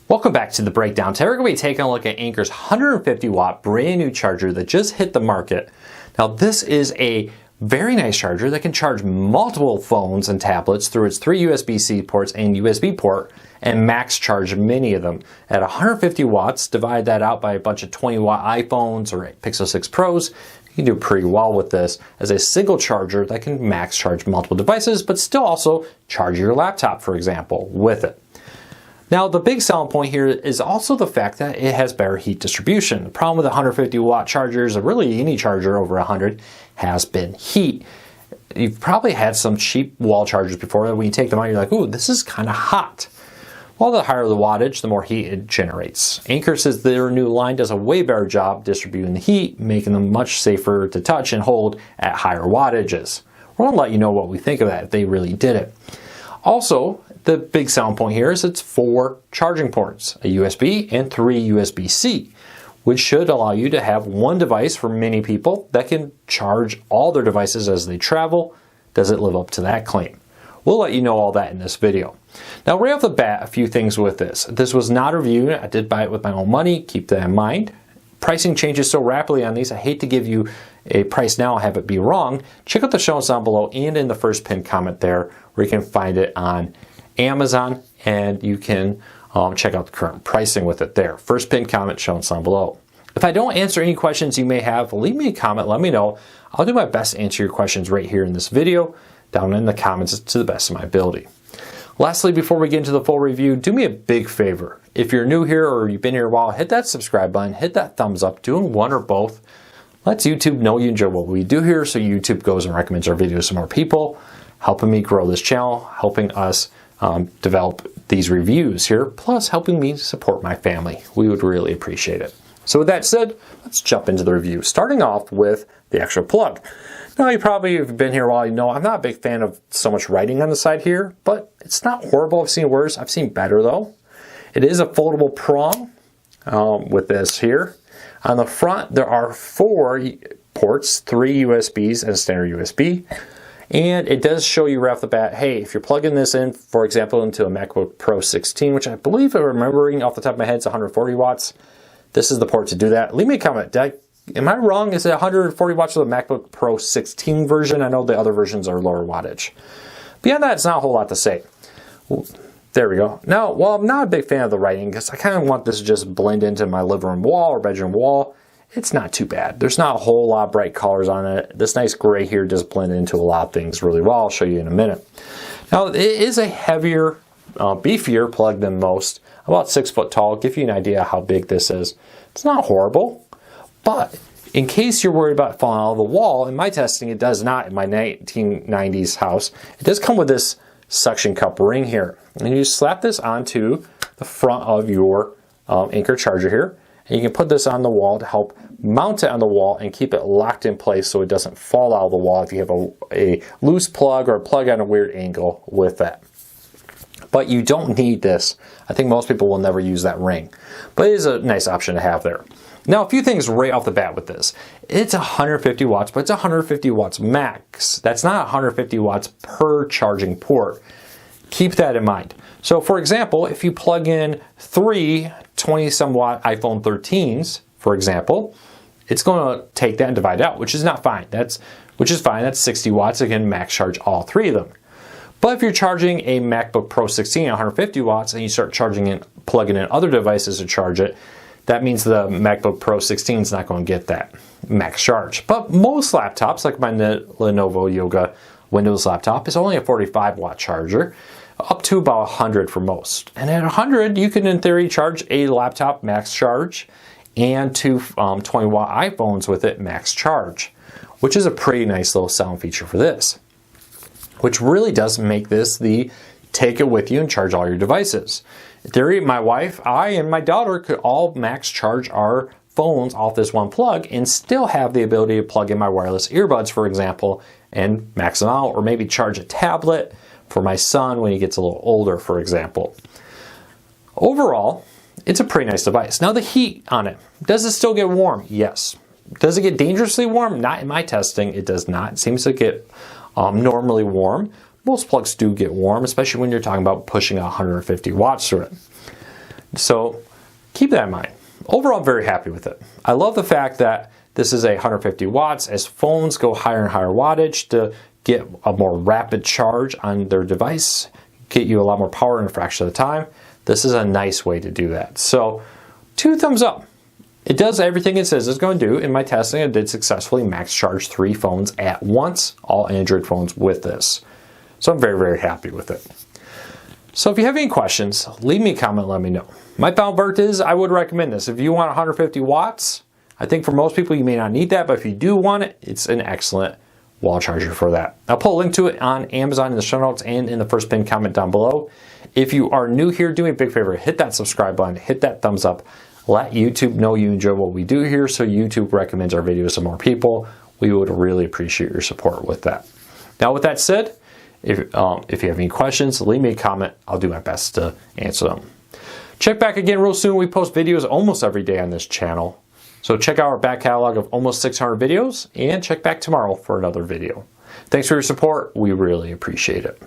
Welcome back to the breakdown. Today we're going to be taking a look at Anker's 150 watt brand new charger that just hit the market. Now this is a very nice charger that can charge multiple phones and tablets through its 3 USB-C ports and USB port and max charge many of them. At 150 watts, divide that out by a bunch of 20 watt iPhones or Pixel 6 Pros, you can do pretty well with this as a single charger that can max charge multiple devices but still also charge your laptop, for example, with it. Now the big selling point here is also the fact that it has better heat distribution. The problem with 150 watt chargers, or really any charger over 100, has been heat. You've probably had some cheap wall chargers before that when you take them out you're like, ooh, this is kind of hot. Well, the higher the wattage, the more heat it generates. Anker says their new line does a way better job distributing the heat, making them much safer to touch and hold at higher wattages. We're going to let you know what we think of that if they really did it. Also, the big selling point here is it's 4 charging ports, a USB and 3 USB-C, which should allow you to have one device for many people that can charge all their devices as they travel. Does it live up to that claim? We'll let you know all that in this video. Now right off the bat, a few things with this. This was not a review. I did buy it with my own money. Keep that in mind. Pricing changes so rapidly on these. I hate to give you a price now and have it be wrong. Check out the show notes down below and in the first pinned comment there where you can find it on Amazon, and you can check out the current pricing with it there. First pinned comment shown down below. If I don't answer any questions you may have, leave me a comment, let me know. I'll do my best to answer your questions right here in this video, down in the comments to the best of my ability. Lastly, before we get into the full review, do me a big favor. If you're new here or you've been here a while, hit that subscribe button, hit that thumbs up, doing one or both. Lets YouTube know you enjoy what we do here, so YouTube goes and recommends our videos to more people, helping me grow this channel, helping us develop these reviews here, plus helping me support my family. We would really appreciate it. So with that said, let's jump into the review, starting off with the actual plug. Now you probably have been here a while, you know I'm not a big fan of so much writing on the side here, but it's not horrible. I've seen worse. I've seen better though. It is a foldable prong with this here. On the front there are 4 ports, 3 USBs and a standard USB. And it does show you right off the bat, hey, if you're plugging this in, for example, into a MacBook Pro 16, which I believe I'm remembering off the top of my head is 140 watts, this is the port to do that. Leave me a comment. Am I wrong? Is it 140 watts for the MacBook Pro 16 version? I know the other versions are lower wattage. Beyond that, it's not a whole lot to say. There we go. Now, while I'm not a big fan of the writing, because I kind of want this to just blend into my living room wall or bedroom wall, it's not too bad. There's not a whole lot of bright colors on it. This nice gray here does blend into a lot of things really well. I'll show you in a minute. Now, it is a heavier, beefier plug than most. About 6 foot tall. Give you an idea how big this is. It's not horrible, but in case you're worried about falling out of the wall, in my testing, it does not. In my 1990s house, it does come with this suction cup ring here. And you slap this onto the front of your Anker charger here. And you can put this on the wall to help mount it on the wall and keep it locked in place so it doesn't fall out of the wall if you have a loose plug or a plug on a weird angle with that. But you don't need this. I think most people will never use that ring. But it is a nice option to have there. Now a few things right off the bat with this. It's 150 watts, but it's 150 watts max. That's not 150 watts per charging port. Keep that in mind. So for example, if you plug in 3 20-some watt iPhone 13s, for example, it's going to take that and divide it out, which is not fine. Which is fine. That's 60 watts. It can max charge all 3 of them. But if you're charging a MacBook Pro 16 at 150 watts and you start plugging in other devices to charge it, that means the MacBook Pro 16 is not going to get that max charge. But most laptops, like my Lenovo Yoga Windows laptop, is only a 45 watt charger, up to about 100 for most. And at 100, you can in theory charge a laptop max charge and 2 20 watt iPhones with it max charge, which is a pretty nice little sound feature for this, which really does make this the take it with you and charge all your devices. In theory, my wife, I, and my daughter could all max charge our phones off this one plug and still have the ability to plug in my wireless earbuds, for example, and max them out, or maybe charge a tablet for my son when he gets a little older, for example. Overall, it's a pretty nice device. Now the heat on it, does it still get warm? Yes. Does it get dangerously warm? Not in my testing, it does not. It seems to get normally warm. Most plugs do get warm, especially when you're talking about pushing 150 watts through it. So keep that in mind. Overall, I'm very happy with it. I love the fact that this is a 150 watts. As phones go higher and higher wattage to get a more rapid charge on their device, get you a lot more power in a fraction of the time, this is a nice way to do that. So 2 thumbs up. It does everything it says it's going to do. In my testing, I did successfully max charge 3 phones at once, all Android phones with this. So I'm very, very happy with it. So if you have any questions, leave me a comment, let me know. My final verdict is I would recommend this. If you want 150 watts, I think for most people you may not need that, but if you do want it, it's an excellent wall charger for that. I'll put a link to it on Amazon in the show notes and in the first pinned comment down below. If you are new here, do me a big favor, hit that subscribe button, hit that thumbs up. Let YouTube know you enjoy what we do here so YouTube recommends our videos to more people. We would really appreciate your support with that. Now with that said, if you have any questions, leave me a comment. I'll do my best to answer them. Check back again real soon. We post videos almost every day on this channel. So check out our back catalog of almost 600 videos and check back tomorrow for another video. Thanks for your support. We really appreciate it.